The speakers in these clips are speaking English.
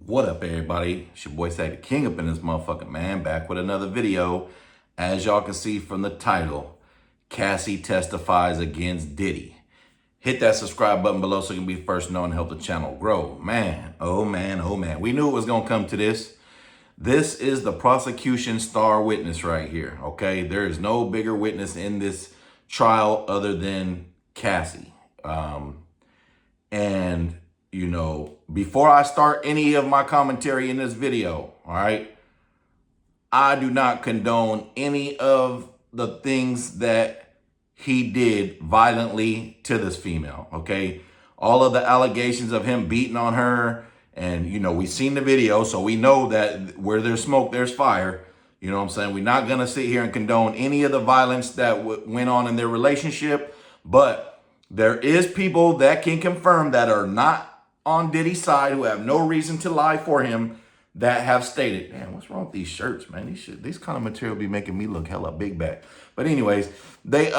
What up, everybody? It's your boy Say the King up in this motherfucking man, back with another video. As y'all can see from the title, Cassie testifies against Diddy. Hit that subscribe button below so you can be first to know and help the channel grow. Man, oh man, oh man. We knew it was gonna come to this. This is the prosecution star witness right here, okay? There is no bigger witness in this trial other than Cassie. And you know, before I start any of my commentary in this video, all right, I do not condone any of the things that he did violently to this female, okay? All of the allegations of him beating on her, and, you know, we've seen the video, so we know that where there's smoke, there's fire. You know what I'm saying? We're not going to sit here and condone any of the violence that went on in their relationship, but there is people that can confirm that are not on Diddy's side, who have no reason to lie for him, that have stated, man, what's wrong with these shirts, man? These kind of material be making me look hella big back. But anyways, they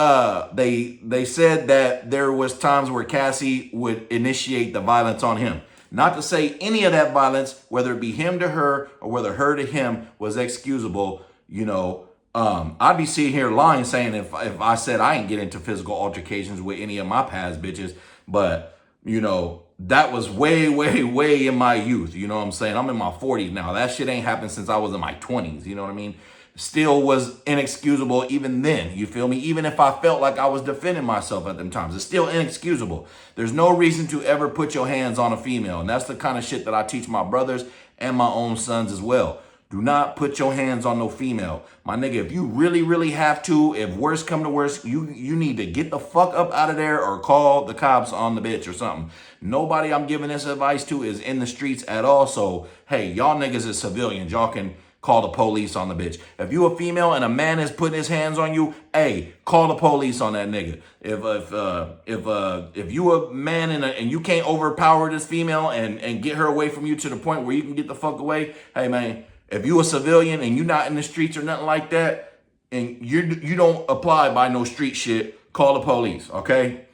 said that there was times where Cassie would initiate the violence on him. Not to say any of that violence, whether it be him to her or whether her to him, was excusable. You know, I'd be sitting here lying saying if I said I ain't get into physical altercations with any of my past bitches, but you know, that was way, way, way in my youth. You know what I'm saying? I'm in my 40s now. That shit ain't happened since I was in my 20s. You know what I mean? Still was inexcusable even then. You feel me? Even if I felt like I was defending myself at them times, it's still inexcusable. There's no reason to ever put your hands on a female. And that's the kind of shit that I teach my brothers and my own sons as well. Do not put your hands on no female. My nigga, if you really, really have to, if worse come to worse, you need to get the fuck up out of there or call the cops on the bitch or something. Nobody I'm giving this advice to is in the streets at all. So, hey, y'all niggas is civilians. Y'all can call the police on the bitch. If you a female and a man is putting his hands on you, hey, call the police on that nigga. If you a man and you can't overpower this female and get her away from you to the point where you can get the fuck away, hey man, if you a civilian and you not in the streets or nothing like that, and you don't apply by no street shit, call the police, okay?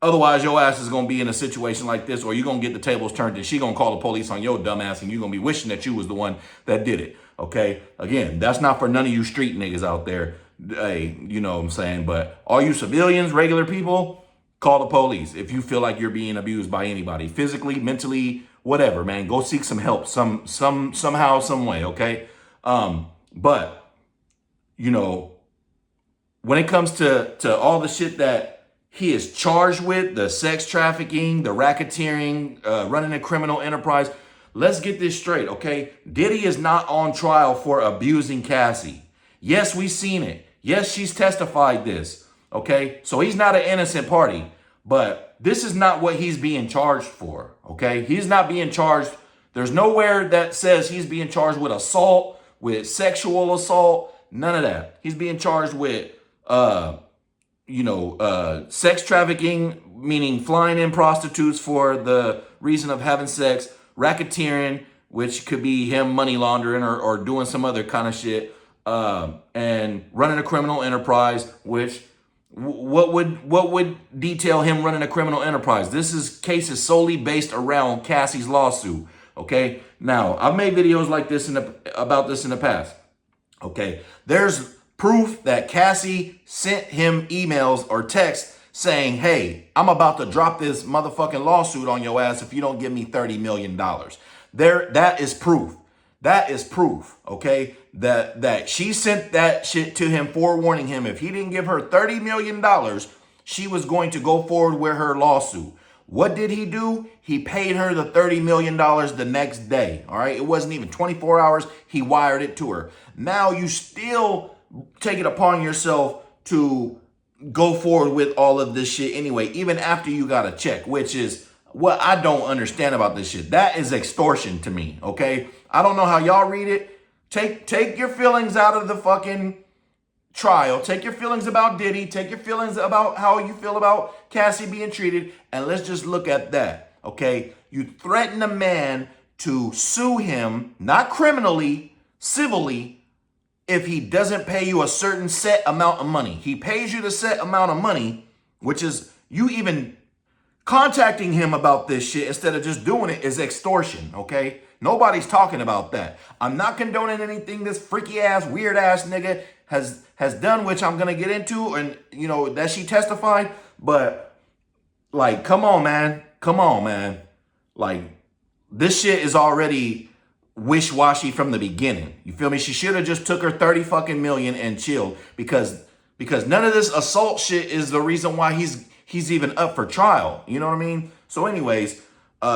Otherwise, your ass is going to be in a situation like this, or you're going to get the tables turned and she going to call the police on your dumb ass and you're going to be wishing that you was the one that did it, okay? Again, that's not for none of you street niggas out there. Hey, you know what I'm saying? But all you civilians, regular people, call the police if you feel like you're being abused by anybody, physically, mentally, whatever, man. Go seek some help somehow, some way, okay? But, you know, when it comes to all the shit that he is charged with, the sex trafficking, the racketeering, running a criminal enterprise, let's get this straight, okay? Diddy is not on trial for abusing Cassie. Yes, we've seen it. Yes, she's testified this, okay? So he's not an innocent party, but this is not what he's being charged for, okay? He's not being charged. There's nowhere that says he's being charged with assault, with sexual assault, none of that. He's being charged with, sex trafficking, meaning flying in prostitutes for the reason of having sex, racketeering, which could be him money laundering or doing some other kind of shit, and running a criminal enterprise, which what would detail him running a criminal enterprise? This case is solely based around Cassie's lawsuit. Okay. Now I've made videos like this about this in the past. Okay. There's proof that Cassie sent him emails or texts saying, hey, I'm about to drop this motherfucking lawsuit on your ass if you don't give me $30 million. That is proof. That is proof, okay? That she sent that shit to him, forewarning him if he didn't give her $30 million, she was going to go forward with her lawsuit. What did he do? He paid her the $30 million the next day, all right? It wasn't even 24 hours. He wired it to her. Now you still take it upon yourself to go forward with all of this shit anyway, even after you got a check, which is what I don't understand about this shit. That is extortion to me, okay? I don't know how y'all read it. Take your feelings out of the fucking trial. Take your feelings about Diddy. Take your feelings about how you feel about Cassie being treated, and let's just look at that, okay? You threaten a man to sue him, not criminally, civilly, if he doesn't pay you a certain set amount of money. He pays you the set amount of money, which is, you even Contacting him about this shit instead of just doing it is extortion, okay? Nobody's talking about that. I'm not condoning anything this freaky ass, weird ass nigga has done, which I'm gonna get into, and you know, that she testified, but like, come on, man. Come on, man. Like, this shit is already wish-washy from the beginning. You feel me? She should have just took her 30 fucking million and chilled, because none of this assault shit is the reason why he's even up for trial. You know what I mean? So anyways,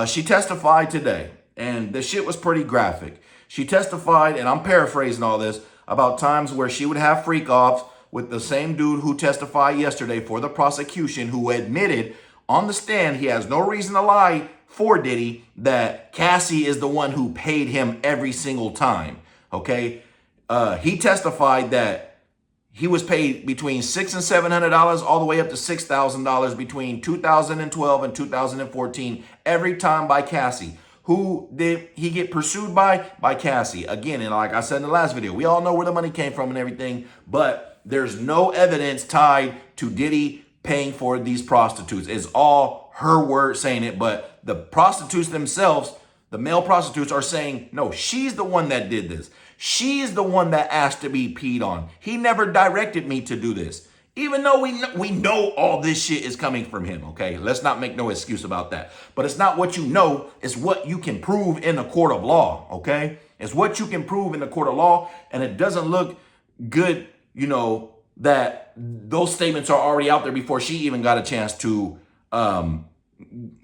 she testified today, and the shit was pretty graphic. She testified, and I'm paraphrasing all this, about times where she would have freak offs with the same dude who testified yesterday for the prosecution, who admitted on the stand he has no reason to lie for Diddy, that Cassie is the one who paid him every single time. Okay? He testified that he was paid between $600 and $700 all the way up to $6,000 between 2012 and 2014 every time by Cassie. Who did he get pursued by? By Cassie. Again, and like I said in the last video, we all know where the money came from and everything, but there's no evidence tied to Diddy paying for these prostitutes. It's all her word saying it, but the prostitutes themselves, the male prostitutes, are saying, no, she's the one that did this. She's the one that asked to be peed on. He never directed me to do this. Even though we know all this shit is coming from him, okay? Let's not make no excuse about that. But it's not what you know, it's what you can prove in a court of law, okay? It's what you can prove in the court of law, and it doesn't look good, you know, that those statements are already out there before she even got a chance to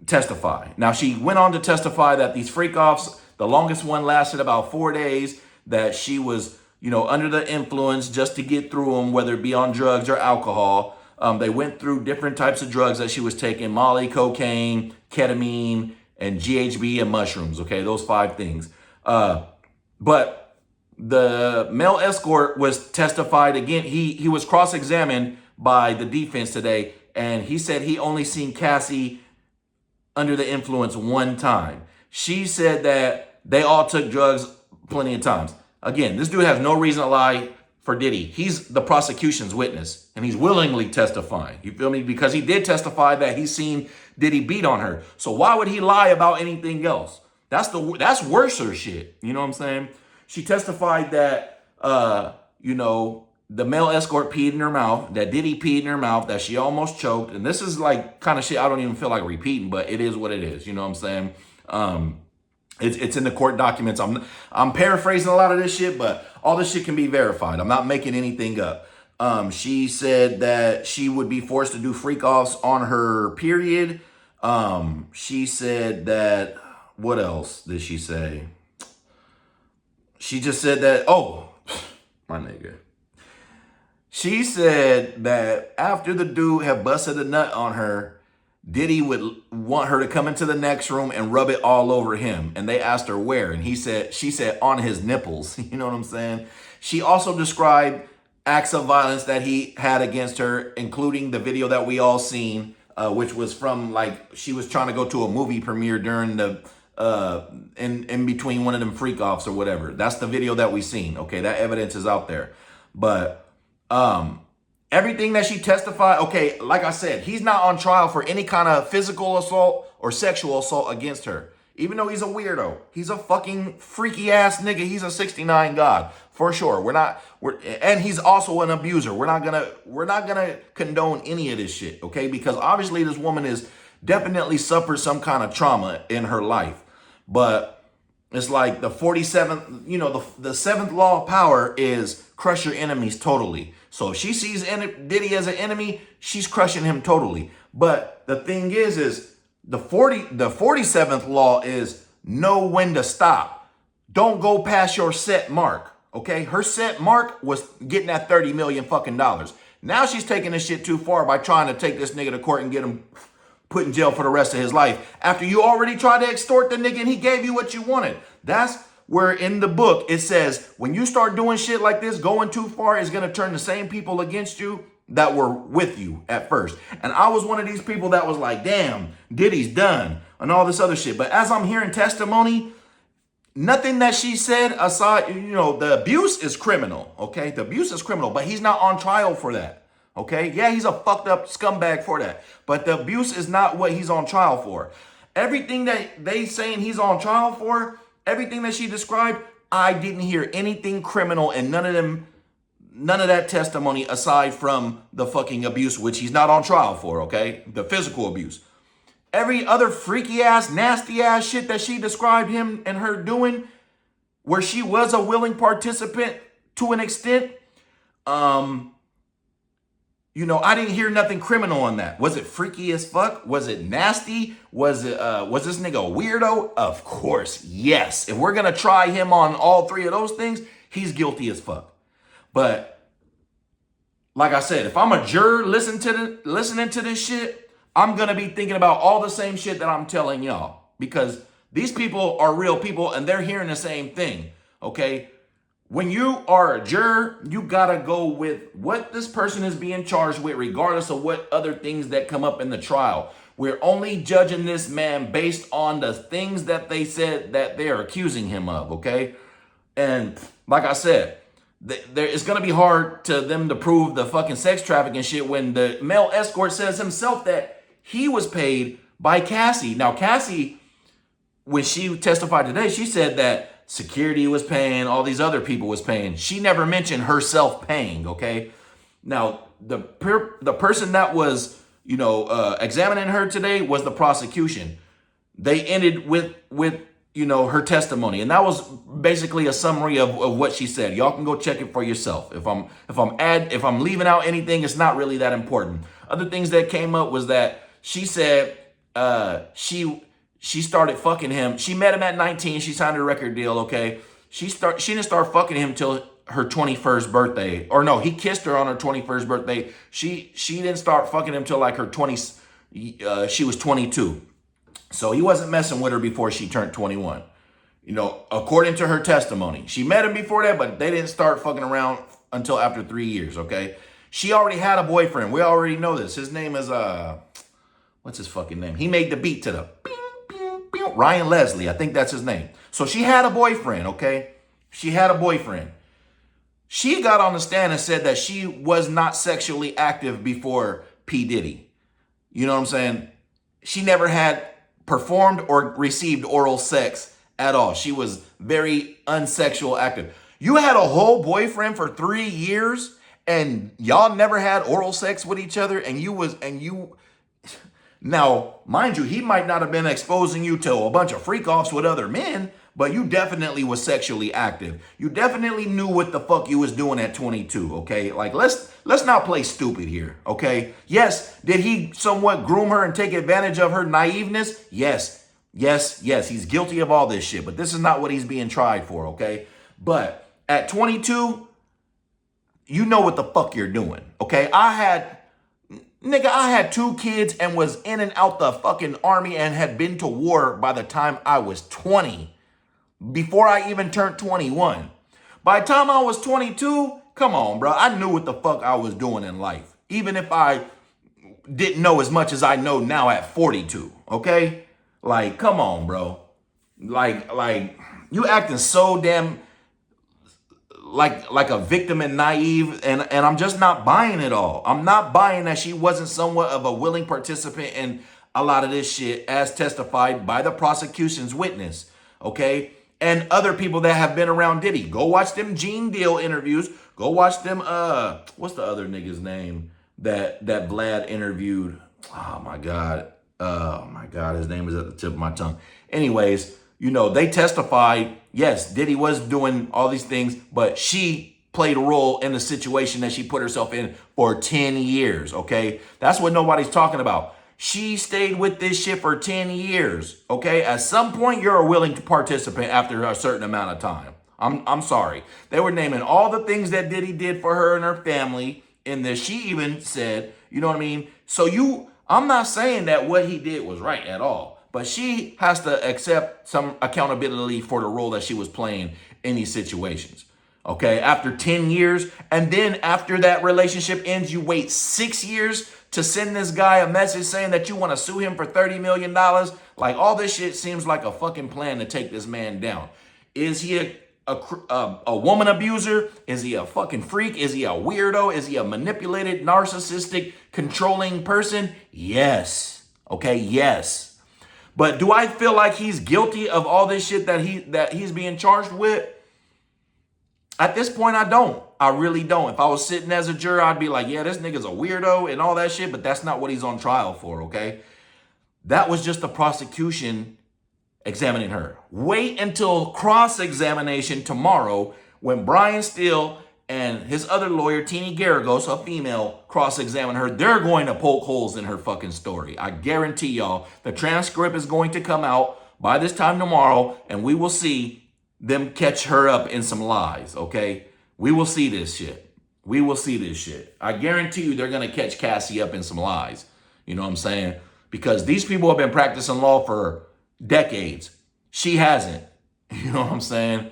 testify. Now, she went on to testify that these freak-offs, the longest one lasted about 4 days, that she was, you know, under the influence just to get through them, whether it be on drugs or alcohol. They went through different types of drugs that she was taking: Molly, cocaine, ketamine, and GHB and mushrooms. Okay, those 5 things. But the male escort was testified again. He was cross-examined by the defense today, and he said he only seen Cassie under the influence 1 time. She said that they all took drugs plenty of times. Again, this dude has no reason to lie for Diddy. He's the prosecution's witness, and he's willingly testifying. You feel me? Because he did testify that he's seen Diddy beat on her. So why would he lie about anything else? That's worser shit. You know what I'm saying? She testified that, you know, the male escort peed in her mouth, that Diddy peed in her mouth, that she almost choked. And this is like kind of shit I don't even feel like repeating, but it is what it is. You know what I'm saying? It's in the court documents. I'm paraphrasing a lot of this shit, but all this shit can be verified. I'm not making anything up. She said that she would be forced to do freak-offs on her period. She said that, what else did she say? She just said that, oh, my nigga. She said that after the dude had busted a nut on her, Diddy would want her to come into the next room and rub it all over him. And they asked her where. And she said on his nipples. You know what I'm saying? She also described acts of violence that he had against her, including the video that we all seen, which was from, like, she was trying to go to a movie premiere during the, in between one of them freak offs or whatever. That's the video that we seen. Okay, that evidence is out there. But, everything that she testified, okay, like I said, he's not on trial for any kind of physical assault or sexual assault against her. Even though he's a weirdo, he's a fucking freaky ass nigga. He's a 69 god for sure. And he's also an abuser. We're not gonna condone any of this shit, okay? Because obviously this woman is definitely suffered some kind of trauma in her life. But it's like the 47th, you know, the 7th law of power is crush your enemies totally. So if she sees Diddy as an enemy, she's crushing him totally. But the thing is the 47th law is know when to stop. Don't go past your set mark. Okay? Her set mark was getting that 30 million fucking dollars. Now she's taking this shit too far by trying to take this nigga to court and get him put in jail for the rest of his life after you already tried to extort the nigga and he gave you what you wanted. That's where in the book it says when you start doing shit like this, going too far is going to turn the same people against you that were with you at first. And I was one of these people that was like, damn, Diddy's done and all this other shit. But as I'm hearing testimony, nothing that she said aside, you know, the abuse is criminal, okay? The abuse is criminal, but he's not on trial for that, Okay? Yeah, he's a fucked up scumbag for that. But the abuse is not what he's on trial for. Everything that they saying he's on trial for, everything that she described, I didn't hear anything criminal in none of that testimony aside from the fucking abuse, which he's not on trial for, okay? The physical abuse. Every other freaky ass, nasty ass shit that she described him and her doing, where she was a willing participant to an extent, I didn't hear nothing criminal on that. Was it freaky as fuck? Was it nasty? Was this nigga a weirdo? Of course, yes. If we're gonna try him on all three of those things, he's guilty as fuck. But like I said, if I'm a juror listening to this shit, I'm gonna be thinking about all the same shit that I'm telling y'all, because these people are real people and they're hearing the same thing. Okay. When you are a juror, you gotta go with what this person is being charged with, regardless of what other things that come up in the trial. We're only judging this man based on the things that they said that they're accusing him of, okay? And like I said, it's gonna be hard to them to prove the fucking sex trafficking shit when the male escort says himself that he was paid by Cassie. Now, Cassie, when she testified today, she said that security was paying, all these other people was paying. She never mentioned herself paying, okay? Now, the person that was, examining her today was the prosecution. They ended with her testimony, and that was basically a summary of what she said. Y'all can go check it for yourself. If I'm leaving out anything, it's not really that important. Other things that came up was that she said she started fucking him. She met him at 19. She signed a record deal, okay? She didn't start fucking him till her 21st birthday. Or no, he kissed her on her 21st birthday. She didn't start fucking him till like her 20s. She was 22. So he wasn't messing with her before she turned 21. According to her testimony. She met him before that, but they didn't start fucking around until after 3 years, okay? She already had a boyfriend. We already know this. His name is, what's his fucking name? He made the beat to the Ryan Leslie, I think that's his name. So she had a boyfriend, okay? She had a boyfriend. She got on the stand and said that she was not sexually active before P. Diddy. You know what I'm saying? She never had performed or received oral sex at all. She was very unsexual active. You had a whole boyfriend for 3 years and y'all never had oral sex with each other, now, mind you, he might not have been exposing you to a bunch of freak-offs with other men, but you definitely was sexually active. You definitely knew what the fuck you was doing at 22, okay? Like, let's not play stupid here, okay? Yes, did he somewhat groom her and take advantage of her naiveness? Yes. He's guilty of all this shit, but this is not what he's being tried for, okay? But at 22, you know what the fuck you're doing, okay? I had 2 kids and was in and out the fucking army and had been to war by the time I was 20, before I even turned 21. By the time I was 22, come on, bro, I knew what the fuck I was doing in life, even if I didn't know as much as I know now at 42, okay? Like, come on, bro. Like you acting so damn like a victim and naive, and I'm just not buying it all. I'm not buying that she wasn't somewhat of a willing participant in a lot of this shit as testified by the prosecution's witness, okay? And other people that have been around Diddy. Go watch them Gene Deal interviews. Go watch them, what's the other nigga's name that Vlad interviewed? Oh my God, his name is at the tip of my tongue. Anyways, they testified, yes, Diddy was doing all these things, but she played a role in the situation that she put herself in for 10 years, okay? That's what nobody's talking about. She stayed with this shit for 10 years, okay? At some point, you're a willing participant after a certain amount of time. I'm sorry. They were naming all the things that Diddy did for her and her family in this. She even said, you know what I mean? So I'm not saying that what he did was right at all. But she has to accept some accountability for the role that she was playing in these situations. Okay, after 10 years, and then after that relationship ends, you wait 6 years to send this guy a message saying that you want to sue him for $30 million. Like, all this shit seems like a fucking plan to take this man down. Is he a woman abuser? Is he a fucking freak? Is he a weirdo? Is he a manipulated, narcissistic, controlling person? Yes. Okay, yes. But do I feel like he's guilty of all this shit that he's being charged with? At this point, I don't. I really don't. If I was sitting as a juror, I'd be like, yeah, this nigga's a weirdo and all that shit, but that's not what he's on trial for, okay? That was just the prosecution examining her. Wait until cross-examination tomorrow when Brian Steele and his other lawyer, Teeny Garagos, a female, cross-examine her. They're going to poke holes in her fucking story. I guarantee y'all the transcript is going to come out by this time tomorrow, and we will see them catch her up in some lies, okay? We will see this shit. We will see this shit. I guarantee you they're going to catch Cassie up in some lies. You know what I'm saying? Because these people have been practicing law for decades. She hasn't. You know what I'm saying?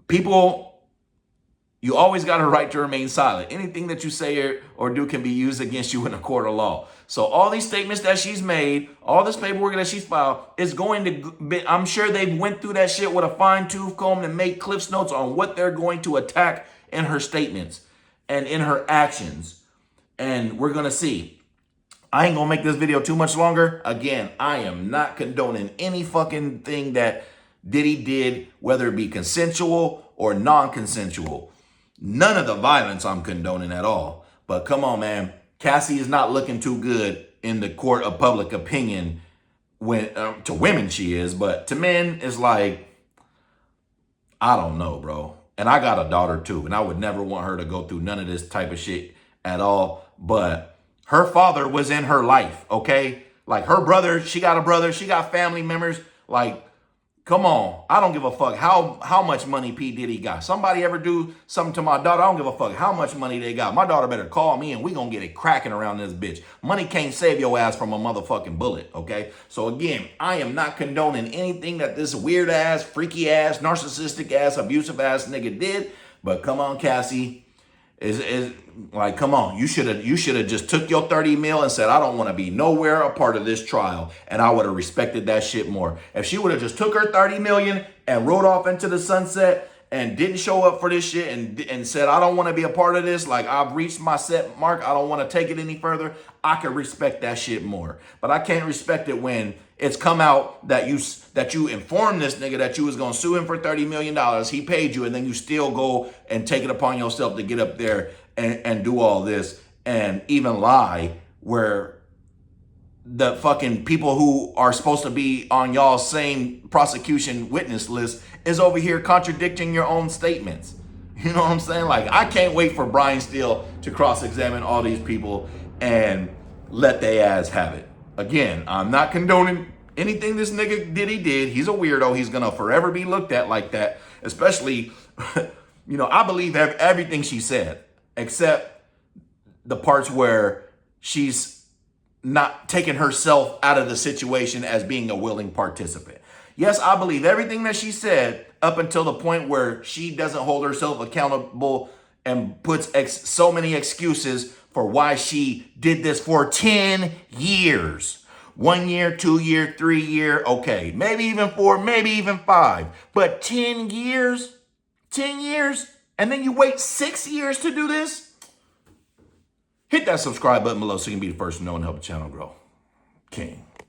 People, you always got a right to remain silent. Anything that you say or do can be used against you in a court of law. So all these statements that she's made, all this paperwork that she's filed, is going to be, I'm sure they went through that shit with a fine-tooth comb and made Cliff's notes on what they're going to attack in her statements and in her actions. And we're going to see. I ain't gonna make this video too much longer. Again, I am not condoning any fucking thing that Diddy did, whether it be consensual or non-consensual. None of the violence I'm condoning at all. But come on, man. Cassie is not looking too good in the court of public opinion. When to women she is, but to men it's like, I don't know, bro. And I got a daughter too, and I would never want her to go through none of this type of shit at all. But her father was in her life, okay? Like her brother, she got a brother, she got family members. Like, come on. I don't give a fuck how much money P. Diddy got. Somebody ever do something to my daughter, I don't give a fuck how much money they got. My daughter better call me and we gonna get it cracking around this bitch. Money can't save your ass from a motherfucking bullet, okay? So again, I am not condoning anything that this weird ass, freaky ass, narcissistic ass, abusive ass nigga did. But come on, Cassie. Is like, come on, you should have just took your 30 mil and said, I don't want to be nowhere a part of this trial. And I would have respected that shit more. If she would have just took her 30 million and rode off into the sunset and didn't show up for this shit and said, I don't want to be a part of this. Like, I've reached my set mark. I don't want to take it any further. I could respect that shit more. But I can't respect it when it's come out that you informed this nigga that you was going to sue him for $30 million. He paid you, and then you still go and take it upon yourself to get up there and do all this and even lie where the fucking people who are supposed to be on y'all's same prosecution witness list is over here contradicting your own statements. You know what I'm saying? Like, I can't wait for Brian Steele to cross-examine all these people and let they ass have it. Again, I'm not condoning anything this nigga Diddy did. He's a weirdo. He's going to forever be looked at like that. Especially, you know, I believe everything she said, except the parts where she's not taking herself out of the situation as being a willing participant. Yes, I believe everything that she said up until the point where she doesn't hold herself accountable and puts so many excuses for why she did this for 10 years. 1 year, 2 year, 3 year, okay. Maybe even 4, maybe even 5. But 10 years? 10 years? And then you wait 6 years to do this? Hit that subscribe button below so you can be the first to know and help the channel grow. King.